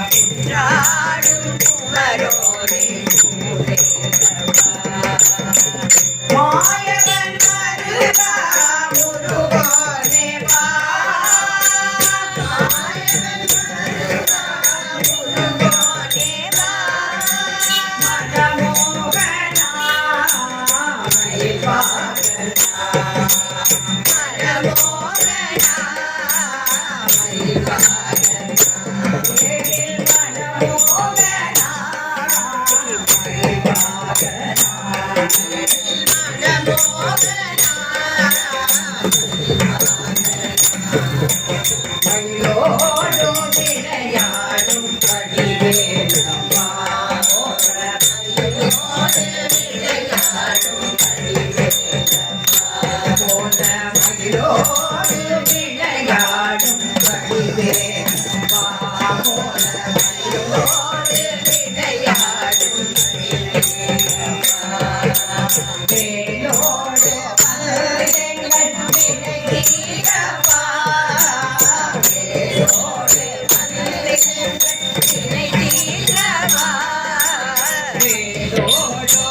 குன்றாடும் குமரோனே மாயவன் மருகா முருகோனே வா மாயவன் மருகா முருகோனே வா மனமோகனா மயில்வாகனா மனமோகனா மயிலோடும் விளையாடும் படிவேலம்மா மயிலோடு விளையாடும் படிவேலம்மா மயிலோடு விளையாடும் வேலோடு மலர்கள் விளையாடவா வேலோடு மலர்கள் விளையாடவா வேலோடு